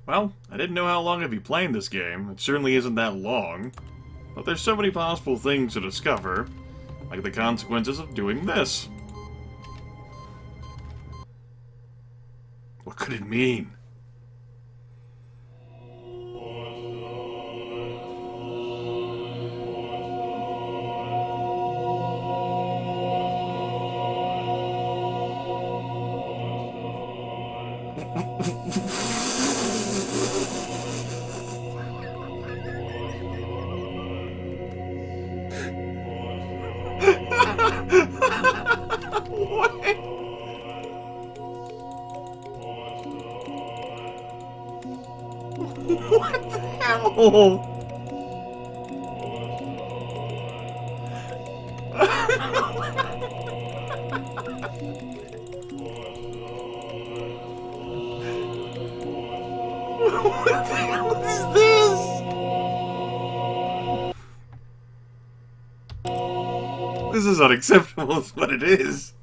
Well, I didn't know how long I'd be playing this game. It certainly isn't that long. But there's so many possible things to discover, like the consequences of doing this. What could it mean? What? What the hell? What the hell is this? This is unacceptable, is what it is.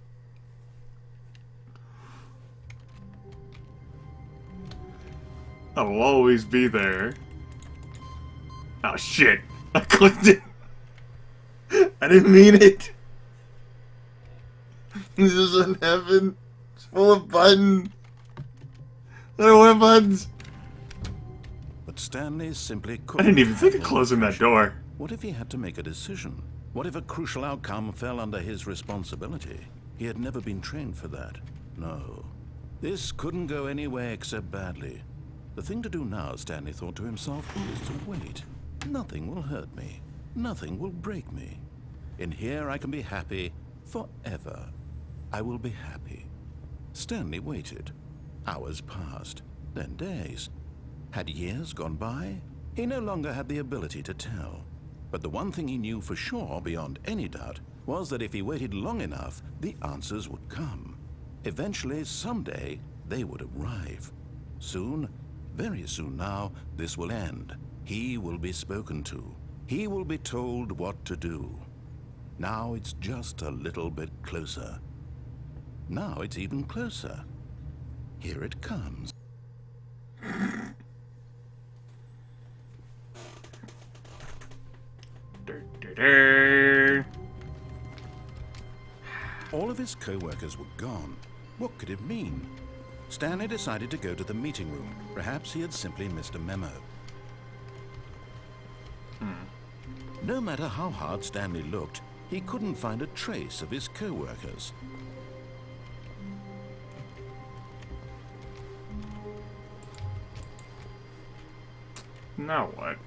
I will always be there. Oh shit. I clicked it. I didn't mean it. This isn't heaven. It's full of buttons. I don't want buttons. But Stanley simply couldn't. I didn't even think of closing that door. What if he had to make a decision? What if a crucial outcome fell under his responsibility? He had never been trained for that. No. This couldn't go anywhere except badly. The thing to do now, Stanley thought to himself, is to wait. Nothing will hurt me. Nothing will break me. In here I can be happy forever. I will be happy. Stanley waited. Hours passed, then days. Had years gone by? He no longer had the ability to tell. But the one thing he knew for sure, beyond any doubt, was that if he waited long enough, the answers would come. Eventually, someday, they would arrive. Soon, very soon now, this will end. He will be spoken to. He will be told what to do. Now it's just a little bit closer. Now it's even closer. Here it comes. All of his co-workers were gone. What could it mean? Stanley decided to go to the meeting room. Perhaps he had simply missed a memo. No matter how hard Stanley looked, he couldn't find a trace of his co-workers. Now what?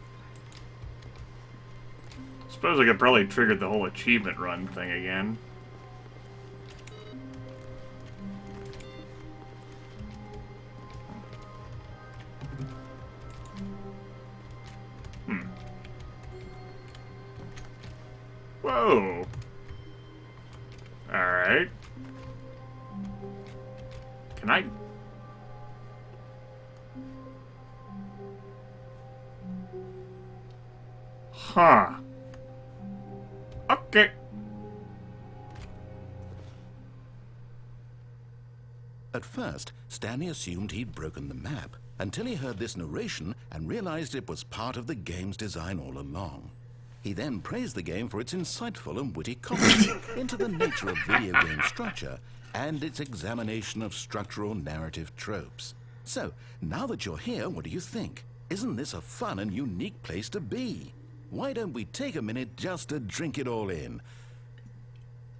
Suppose I could probably trigger the whole achievement run thing again. Whoa. Alright. Can I... Huh. Okay. At first, Stanley assumed he'd broken the map, until he heard this narration and realized it was part of the game's design all along. He then praised the game for its insightful and witty commentary into the nature of video game structure and its examination of structural narrative tropes. So, now that you're here, what do you think? Isn't this a fun and unique place to be? Why don't we take a minute just to drink it all in?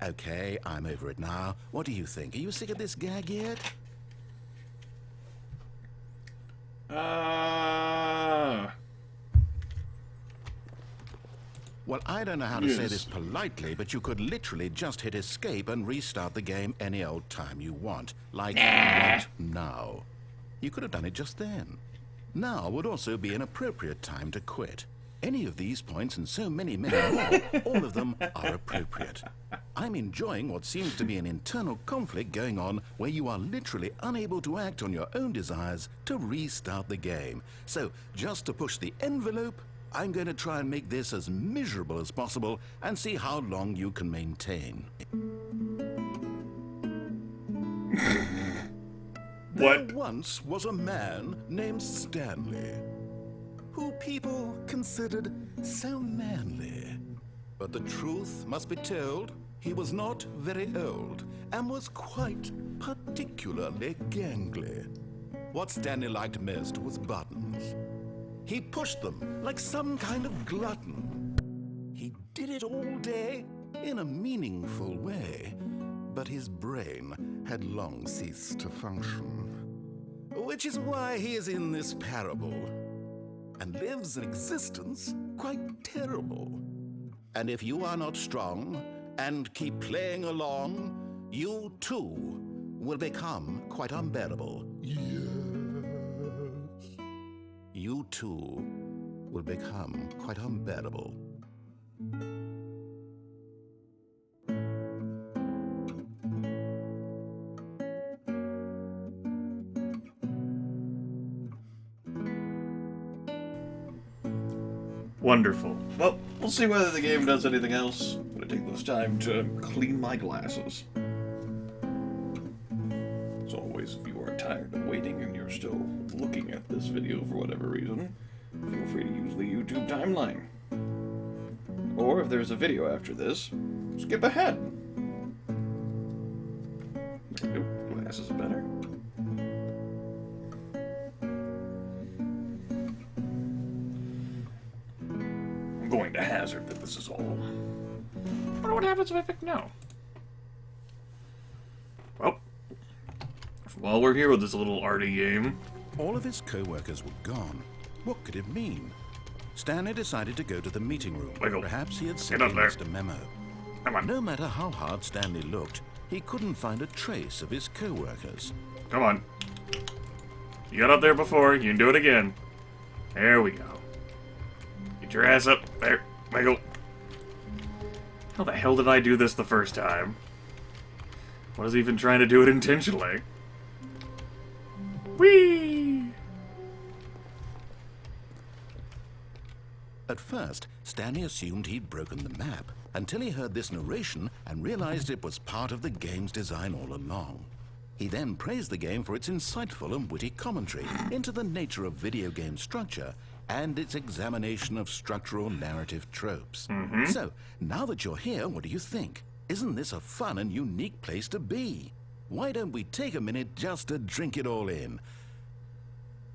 Okay, I'm over it now. What do you think? Are you sick of this gag yet? Well, I don't know how to say this politely, but you could literally just hit escape and restart the game any old time you want. Like right now. You could have done it just then. Now would also be an appropriate time to quit. Any of these points and so many more, all of them are appropriate. I'm enjoying what seems to be an internal conflict going on where you are literally unable to act on your own desires to restart the game. So, just to push the envelope, I'm going to try and make this as miserable as possible and see how long you can maintain. What? There once was a man named Stanley, who people considered so manly. But the truth must be told, he was not very old, and was quite particularly gangly. What Stanley liked most was buttons. He pushed them like some kind of glutton. He did it all day in a meaningful way, but his brain had long ceased to function. Which is why he is in this parable, and lives an existence quite terrible. And if you are not strong and keep playing along, you too will become quite unbearable. Yes. You too will become quite unbearable. Wonderful. Well, we'll see whether the game does anything else. I'm gonna take this time to clean my glasses. As always, if you are tired of waiting and you're still looking at this video for whatever reason, feel free to use the YouTube timeline. Or if there's a video after this, skip ahead. There we go. Glasses are better. I'm going to hazard that this is all. I wonder what happens if I pick no. Well, while we're here with this little arty game. All of his co-workers were gone. What could it mean? Stanley decided to go to the meeting room. Wiggle. Perhaps he had Get simply up there. missed a memo. Come on. No matter how hard Stanley looked, he couldn't find a trace of his co-workers. Come on. You got up there before. You can do it again. There we go. Get your ass up. There. Wiggle. How the hell did I do this the first time? I was even trying to do it intentionally. Whee! At first, Stanley assumed he'd broken the map until he heard this narration and realized it was part of the game's design all along. He then praised the game for its insightful and witty commentary into the nature of video game structure and its examination of structural narrative tropes. So, now that you're here, what do you think? Isn't this a fun and unique place to be? Why don't we take a minute just to drink it all in?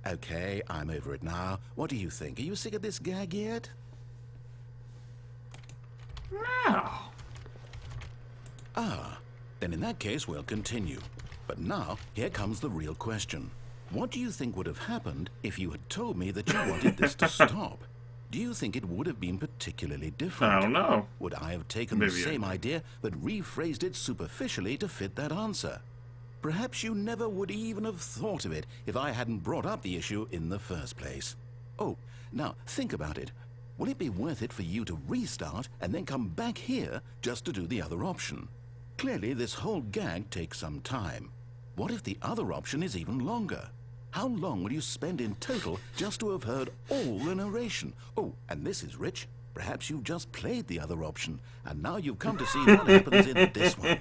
Okay, I'm over it now. What do you think? Are you sick of this gag yet? No. Ah, then in that case we'll continue. But now, here comes the real question. What do you think would have happened if you had told me that you wanted this to stop? Do you think it would have been particularly different? I don't know. Would I have taken Maybe the same idea but rephrased it superficially to fit that answer? Perhaps you never would even have thought of it if I hadn't brought up the issue in the first place. Oh, now think about it. Will it be worth it for you to restart and then come back here just to do the other option? Clearly, this whole gag takes some time. What if the other option is even longer? How long will you spend in total just to have heard all the narration? Oh, and this is rich. Perhaps you've just played the other option, and now you've come to see what happens in this one.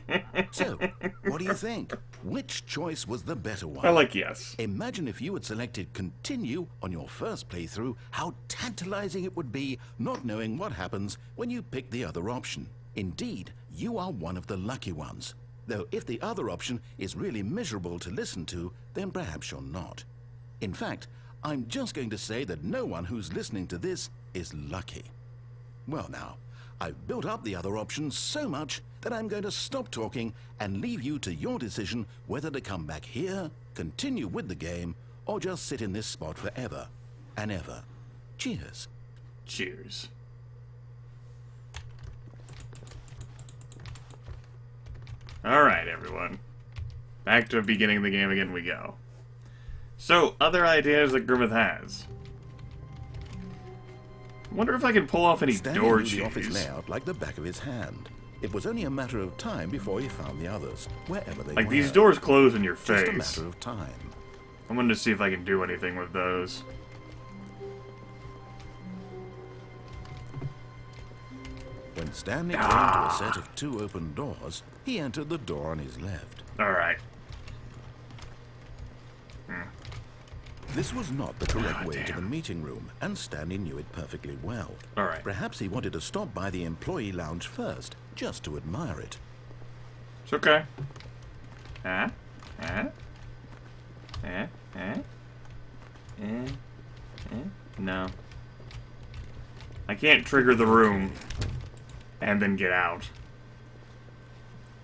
So, what do you think? Which choice was the better one? I like yes. Imagine if you had selected continue on your first playthrough, how tantalizing it would be not knowing what happens when you pick the other option. Indeed, you are one of the lucky ones. Though if the other option is really miserable to listen to, then perhaps you're not. In fact, I'm just going to say that no one who's listening to this is lucky. Well now, I've built up the other option so much that I'm going to stop talking and leave you to your decision whether to come back here, continue with the game, or just sit in this spot forever and ever. Cheers. Cheers. Alright, everyone. Back to the beginning of the game again we go. So, other ideas that Grimith has. I wonder if I can pull off any Stanley door knew the office keys. layout like the back of his hand. It was only a matter of time before he found the others, wherever they Like, were. these doors close in your Just a face. matter of time. I'm going to see if I can do anything with those. When Stanley came to a set of two open doors, he entered the door on his left. Alright. This was not the correct way to the meeting room, and Stanley knew it perfectly well. All right. Perhaps he wanted to stop by the employee lounge first, just to admire it. It's okay. No. I can't trigger the room and then get out.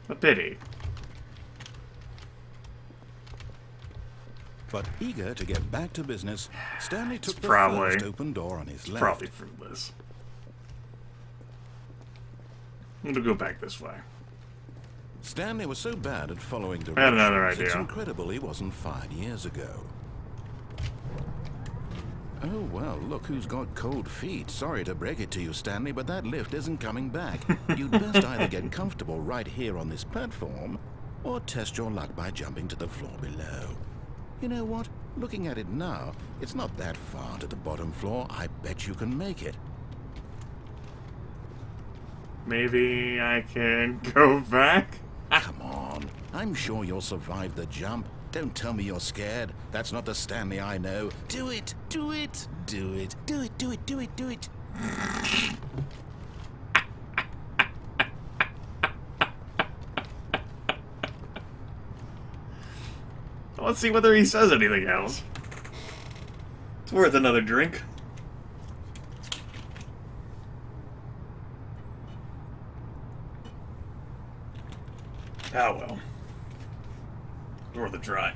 A pity. But eager to get back to business, Stanley took the probably- first open door on his left. Probably fruitless. I'm gonna go back this way. Stanley was so bad at following directions, I had another it's idea. incredible he wasn't fired years ago. Oh, well, look who's got cold feet. Sorry to break it to you, Stanley, but that lift isn't coming back. You'd best either get comfortable right here on this platform, or test your luck by jumping to the floor below. You know what? Looking at it now, it's not that far to the bottom floor. I bet you can make it. Maybe I can go back? Come on. I'm sure you'll survive the jump. Don't tell me you're scared. That's not the Stanley I know. Do it! Do it! Do it! Do it! Do it! Do it! Do it! Let's see whether he says anything else. It's worth another drink. Ah, well. It's worth a try.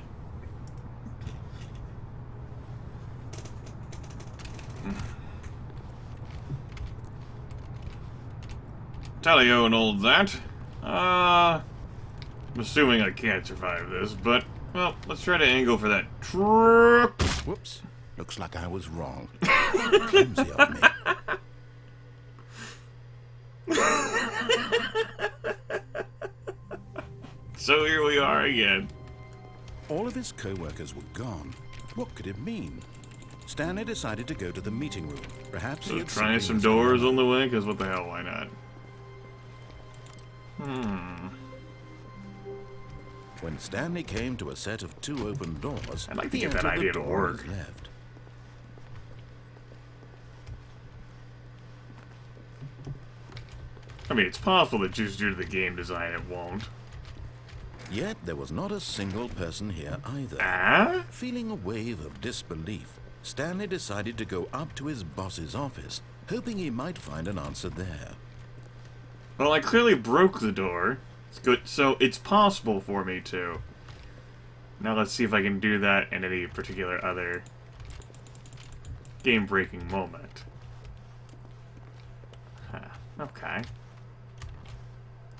Tally-o and all that. I'm assuming I can't survive this, but, well, let's try to angle for that truck. Whoops. Looks like I was wrong. Clumsy of me. So here we are again. All of his co-workers were gone. What could it mean? Stanley decided to go to the meeting room. Perhaps he So had trying something some to doors say. on the way, because what the hell, why not? When Stanley came to a set of 2 open doors, I'd like to he get that entered the idea to door on work. his left. I mean, it's possible that just due to the game design it won't. Yet there was not a single person here either. Ah? Feeling a wave of disbelief, Stanley decided to go up to his boss's office, hoping he might find an answer there. Well, I clearly broke the door. It's good, so it's possible for me to. Now let's see if I can do that in any particular other game-breaking moment. Huh, okay.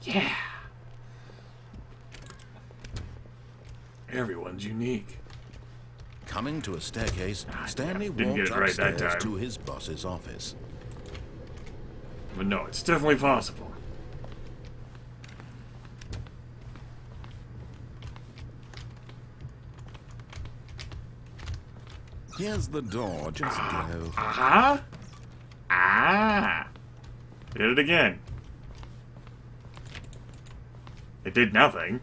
Yeah! Everyone's unique. Coming to a staircase, Stanley didn't get walked it right that upstairs time. to his boss's office. But no, it's definitely possible. Here's the door, just go. Ah! Ah! Did it again. It did nothing.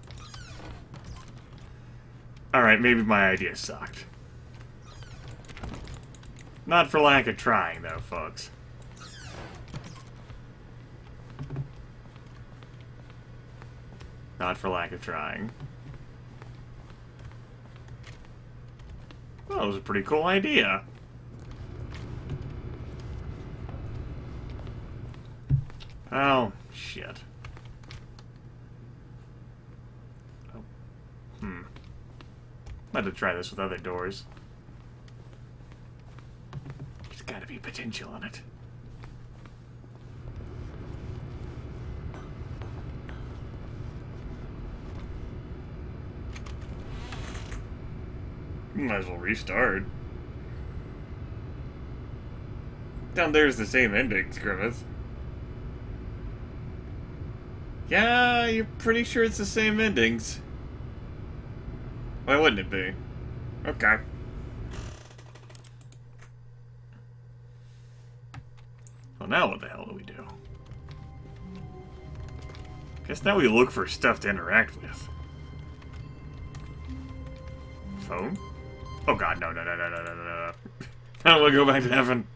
Alright, maybe my idea sucked. Not for lack of trying, though, folks. Not for lack of trying. Well, that was a pretty cool idea. Oh, shit. Oh. I had to try this with other doors. There's gotta be potential in it. Might as well restart. Down there's the same endings, Grimith. Yeah, you're pretty sure it's the same endings. Why wouldn't it be? Okay. Well, now what the hell do we do? Guess now we look for stuff to interact with. Phone? Oh god, no, no, no, no, no, no, no. I don't want to go back to heaven.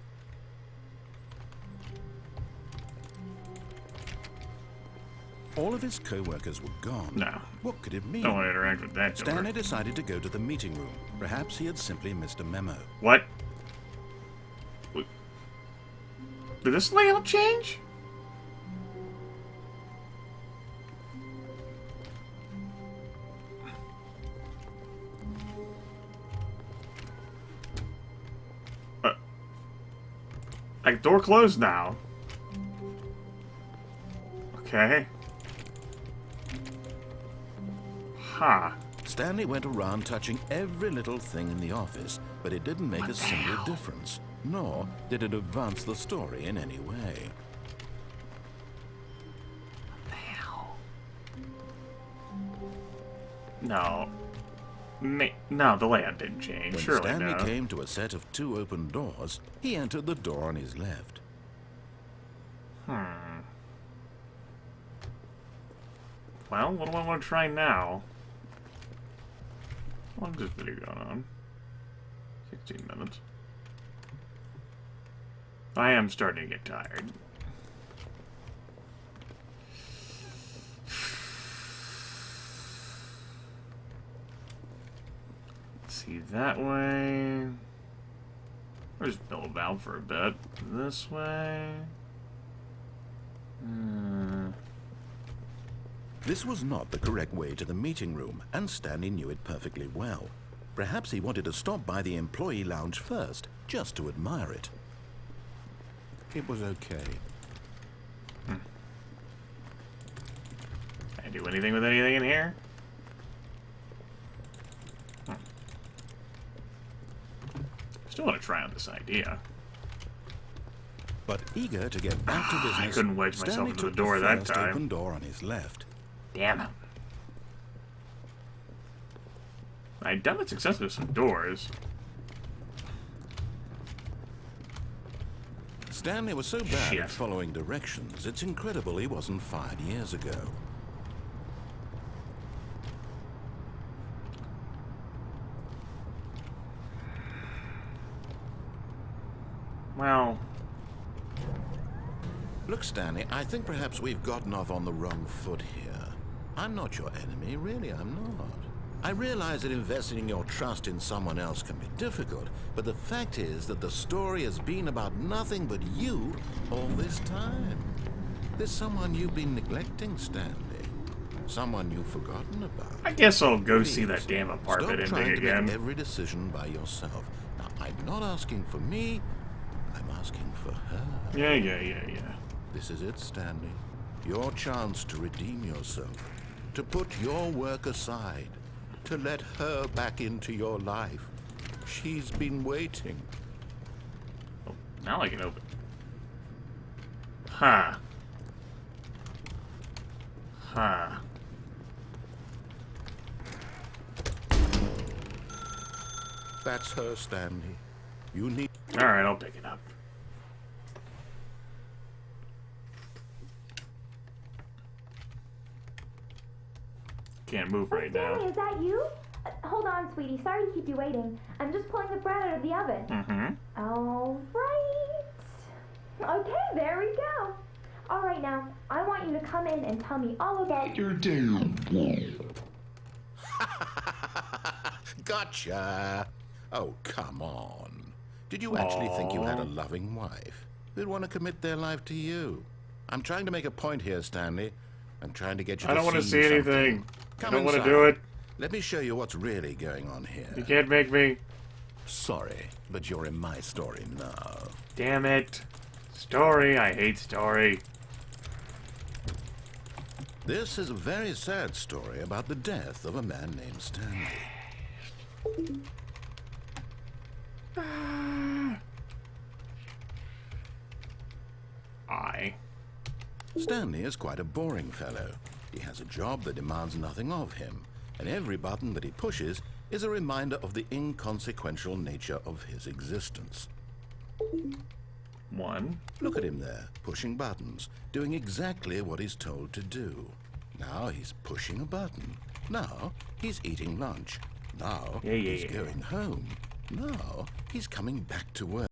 All of his co-workers were gone. No. What could it mean? Don't want to interact with that door. Stanley decided to go to the meeting room. Perhaps he had simply missed a memo. What? Did this layout change? Like, door closed now. Okay. Huh. Stanley went around touching every little thing in the office, but it didn't make a single difference, nor did it advance the story in any way. What the hell? No. No, the layout didn't change. When Surely Stanley no. came to a set of 2 open doors, he entered the door on his left. Well, what do I want to try now? How long is this video going on? 16 minutes. I am starting to get tired. See that way. Or just build a valve for a bit. This way. This was not the correct way to the meeting room, and Stanley knew it perfectly well. Perhaps he wanted to stop by the employee lounge first, just to admire it. It was okay. Can I do anything with anything in here? Still want to try on this idea. But eager to get back to business, I couldn't wedge myself Stanley into the took door the that first time. open door on his left. Damn it. I've done it successfully with some doors. Stanley was so bad Shit. at following directions, it's incredible he wasn't fired years ago. Well, Look, Stanley, I think perhaps we've gotten off on the wrong foot here. I'm not your enemy, really, I'm not. I realize that investing your trust in someone else can be difficult, but the fact is that the story has been about nothing but you all this time. There's someone you've been neglecting, Stanley. Someone you've forgotten about. I guess I'll go Please, see that damn apartment stop trying ending to again. make every decision by yourself. Now, I'm not asking for me, I'm asking for her. Yeah. This is it, Stanley. Your chance to redeem yourself. To put your work aside. To let her back into your life. She's been waiting. Oh, now I can open. Huh. That's her, Stanley. You need... Alright, I'll pick it up. Can't move right now. Stanley, is that you? Hold on, sweetie. Sorry to keep you waiting. I'm just pulling the bread out of the oven. Mm-hmm. All right. Okay, there we go. All right, now, I want you to come in and tell me all about your day. Gotcha! Oh, come on. Did you actually think you had a loving wife who'd want to commit their life to you? I'm trying to make a point here, Stanley. I'm trying to get you I don't want to see something. anything. I Come don't want to inside. do it. Let me show you what's really going on here. You can't make me. Sorry, but you're in my story now. Damn it. Story. I hate story. This is a very sad story about the death of a man named Stanley. Stanley is quite a boring fellow. He has a job that demands nothing of him, and every button that he pushes is a reminder of the inconsequential nature of his existence. One. Look at him there, pushing buttons, doing exactly what he's told to do. Now he's pushing a button. Now he's eating lunch. Now Yeah, yeah, he's yeah. going home. Now he's coming back to work.